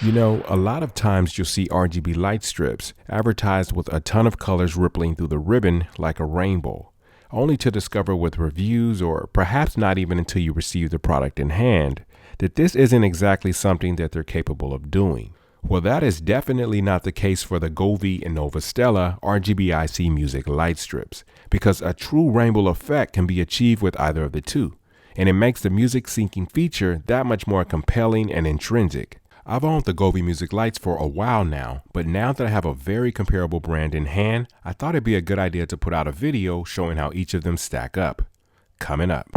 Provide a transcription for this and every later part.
You know, a lot of times you'll see RGB light strips advertised with a ton of colors rippling through the ribbon like a rainbow, only to discover with reviews, or perhaps not even until you receive the product in hand, that this isn't exactly something that they're capable of doing. Well, that is definitely not the case for the Govee and Novostella RGBIC Music light strips, because a true rainbow effect can be achieved with either of the two, and it makes the music syncing feature that much more compelling and intrinsic. I've owned the Govee Music Lights for a while now, but now that I have a very comparable brand in hand, I thought it'd be a good idea to put out a video showing how each of them stack up. Coming up.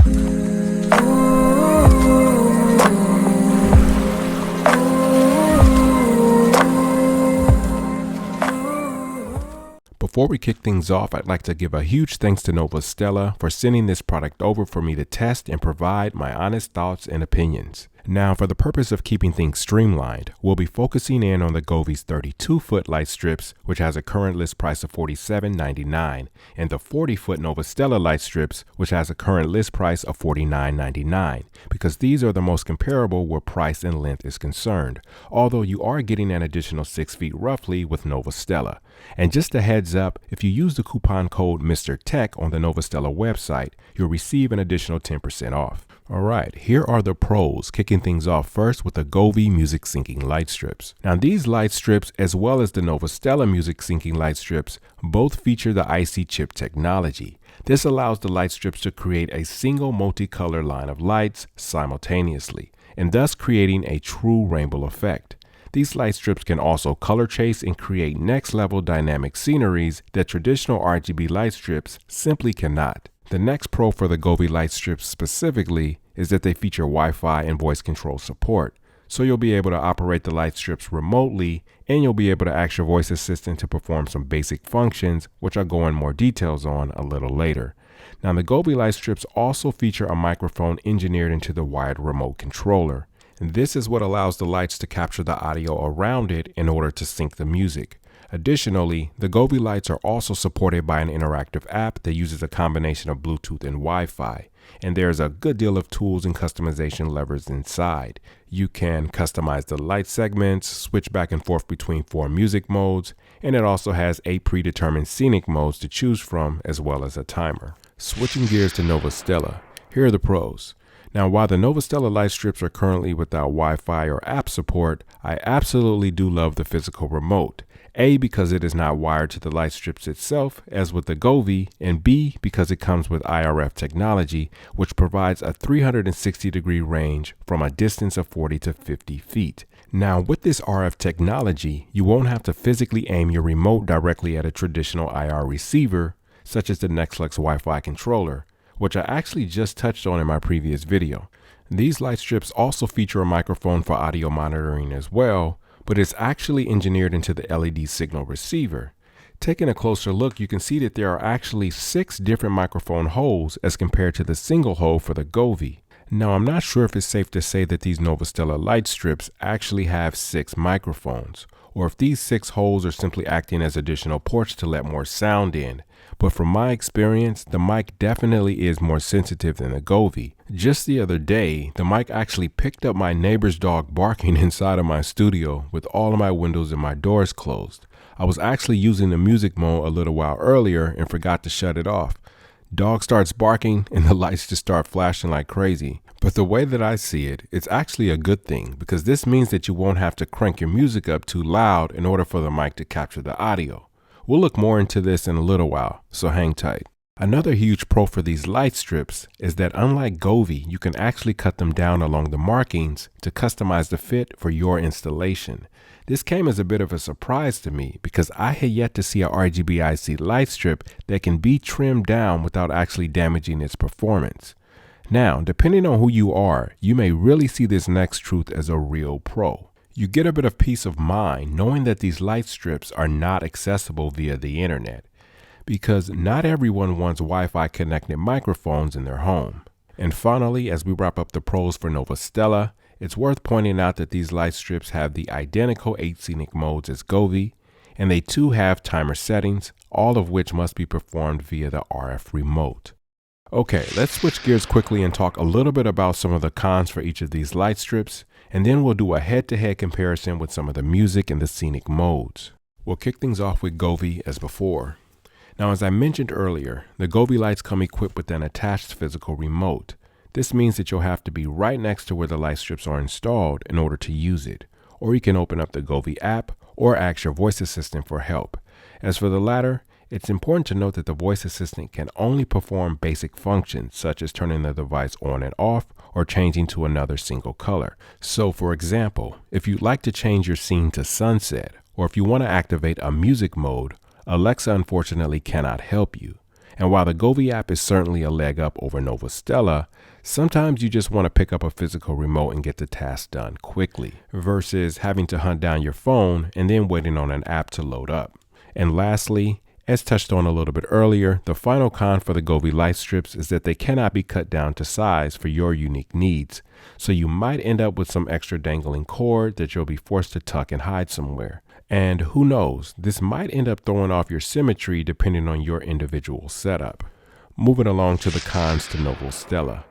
Before we kick things off, I'd like to give a huge thanks to Novostella for sending this product over for me to test and provide my honest thoughts and opinions. Now, for the purpose of keeping things streamlined, we'll be focusing in on the Govee's 32-foot light strips, which has a current list price of $47.99, and the 40-foot Novostella light strips, which has a current list price of $49.99, because these are the most comparable where price and length is concerned, although you are getting an additional 6 feet roughly with Novostella. And just a heads up, if you use the coupon code MrTek on the Novostella website, you'll receive an additional 10% off. Alright, here are the pros, kicking things off first with the Govee Music Syncing light strips. Now these light strips, as well as the Novostella Music Syncing light strips, both feature the IC chip technology. This allows the light strips to create a single multicolor line of lights simultaneously, and thus creating a true rainbow effect. These light strips can also color chase and create next level dynamic sceneries that traditional RGB light strips simply cannot. The next pro for the Govee light strips specifically is that they feature Wi-Fi and voice control support. So you'll be able to operate the light strips remotely, and you'll be able to ask your voice assistant to perform some basic functions, which I'll go in more details on a little later. Now the Govee light strips also feature a microphone engineered into the wired remote controller. And this is what allows the lights to capture the audio around it in order to sync the music. Additionally, the Govee lights are also supported by an interactive app that uses a combination of Bluetooth and Wi-Fi. And there's a good deal of tools and customization levers inside. You can customize the light segments, switch back and forth between 4 music modes, and it also has 8 predetermined scenic modes to choose from, as well as a timer. Switching gears to Novostella, here are the pros. Now, while the Novostella light strips are currently without Wi-Fi or app support, I absolutely do love the physical remote. A, because it is not wired to the light strips itself, as with the Govee, and B, because it comes with IRF technology, which provides a 360-degree range from a distance of 40 to 50 feet. Now, with this RF technology, you won't have to physically aim your remote directly at a traditional IR receiver, such as the Nexlux Wi-Fi controller, which I actually just touched on in my previous video. These light strips also feature a microphone for audio monitoring as well, but it's actually engineered into the LED signal receiver. Taking a closer look, you can see that there are actually 6 different microphone holes as compared to the single hole for the Govee. Now, I'm not sure if it's safe to say that these Novostella light strips actually have 6 microphones, or if these 6 holes are simply acting as additional ports to let more sound in. But from my experience, the mic definitely is more sensitive than the Govee. Just the other day, the mic actually picked up my neighbor's dog barking inside of my studio with all of my windows and my doors closed. I was actually using the music mode a little while earlier and forgot to shut it off. Dog starts barking and the lights just start flashing like crazy. But the way that I see it, it's actually a good thing, because this means that you won't have to crank your music up too loud in order for the mic to capture the audio. We'll look more into this in a little while, so hang tight. Another huge pro for these light strips is that unlike Govee, you can actually cut them down along the markings to customize the fit for your installation. This came as a bit of a surprise to me, because I had yet to see a RGBIC light strip that can be trimmed down without actually damaging its performance. Now, depending on who you are, you may really see this next truth as a real pro. You get a bit of peace of mind knowing that these light strips are not accessible via the internet, because not everyone wants Wi-Fi connected microphones in their home. And finally, as we wrap up the pros for Novostella, it's worth pointing out that these light strips have the identical 8 scenic modes as Govee, and they too have timer settings, all of which must be performed via the RF remote. Okay, let's switch gears quickly and talk a little bit about some of the cons for each of these light strips, and then we'll do a head-to-head comparison with some of the music and the scenic modes. We'll kick things off with Govee as before. Now, as I mentioned earlier, the Govee lights come equipped with an attached physical remote. This means that you'll have to be right next to where the light strips are installed in order to use it. Or you can open up the Govee app or ask your voice assistant for help. As for the latter, it's important to note that the voice assistant can only perform basic functions such as turning the device on and off or changing to another single color. So for example, if you'd like to change your scene to sunset, or if you want to activate a music mode, Alexa unfortunately cannot help you. And while the Govee app is certainly a leg up over Novostella, sometimes you just want to pick up a physical remote and get the task done quickly, versus having to hunt down your phone and then waiting on an app to load up. And lastly, as touched on a little bit earlier, the final con for the Govee light strips is that they cannot be cut down to size for your unique needs. So you might end up with some extra dangling cord that you'll be forced to tuck and hide somewhere. And who knows, this might end up throwing off your symmetry depending on your individual setup. Moving along to the cons to Novostella.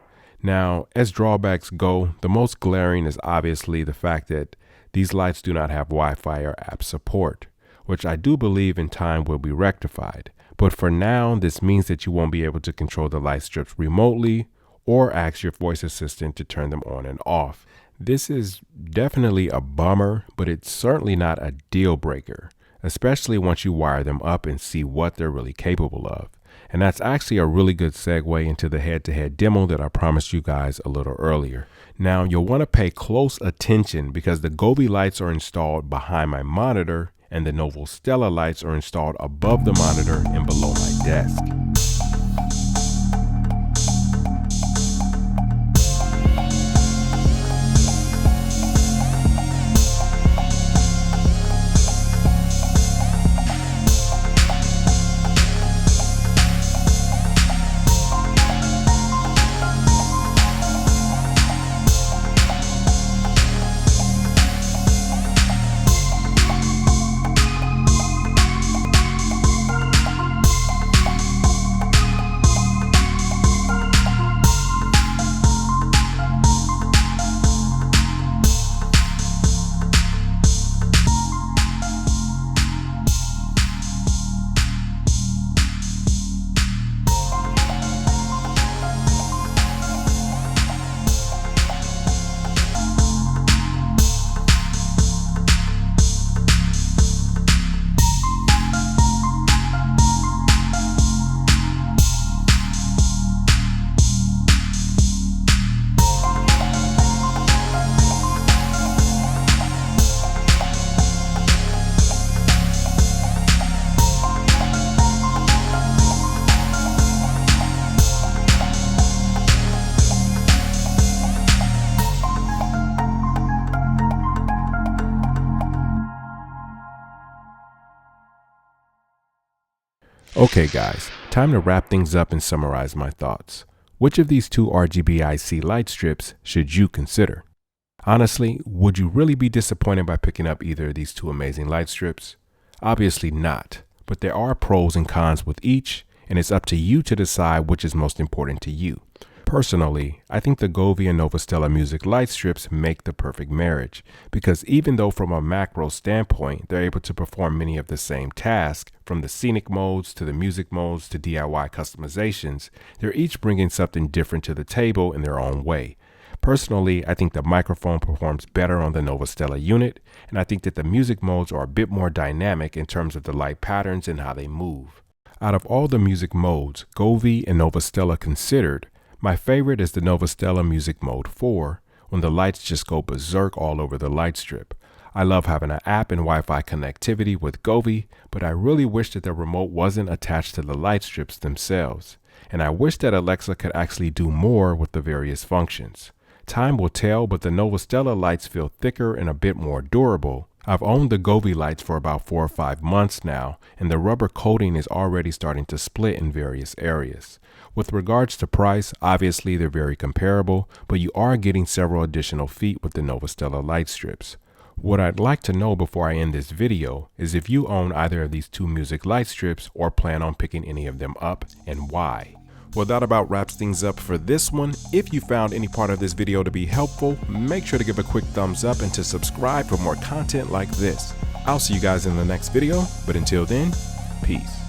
Now, as drawbacks go, the most glaring is obviously the fact that these lights do not have Wi-Fi or app support, which I do believe in time will be rectified. But for now, this means that you won't be able to control the light strips remotely or ask your voice assistant to turn them on and off. This is definitely a bummer, but it's certainly not a deal breaker, especially once you wire them up and see what they're really capable of. And that's actually a really good segue into the head-to-head demo that I promised you guys a little earlier. Now, you'll want to pay close attention because the Govee lights are installed behind my monitor and the Novostella lights are installed above the monitor and below my desk. Okay guys, time to wrap things up and summarize my thoughts. Which of these two RGBIC light strips should you consider? Honestly, would you really be disappointed by picking up either of these two amazing light strips? Obviously not, but there are pros and cons with each, and it's up to you to decide which is most important to you. Personally, I think the Govee and Novostella music light strips make the perfect marriage, because even though from a macro standpoint, they're able to perform many of the same tasks, from the scenic modes to the music modes to DIY customizations, they're each bringing something different to the table in their own way. Personally, I think the microphone performs better on the Novostella unit, and I think that the music modes are a bit more dynamic in terms of the light patterns and how they move. Out of all the music modes, Govee and Novostella considered, my favorite is the Novostella Music Mode 4, when the lights just go berserk all over the light strip. I love having an app and Wi-Fi connectivity with Govee, but I really wish that the remote wasn't attached to the light strips themselves. And I wish that Alexa could actually do more with the various functions. Time will tell, but the Novostella lights feel thicker and a bit more durable. I've owned the Govee lights for about 4 or 5 months now, and the rubber coating is already starting to split in various areas. With regards to price, obviously they're very comparable, but you are getting several additional feet with the Novostella light strips. What I'd like to know before I end this video is if you own either of these two music light strips or plan on picking any of them up and why. Well, that about wraps things up for this one. If you found any part of this video to be helpful, make sure to give a quick thumbs up and to subscribe for more content like this. I'll see you guys in the next video, but until then, peace.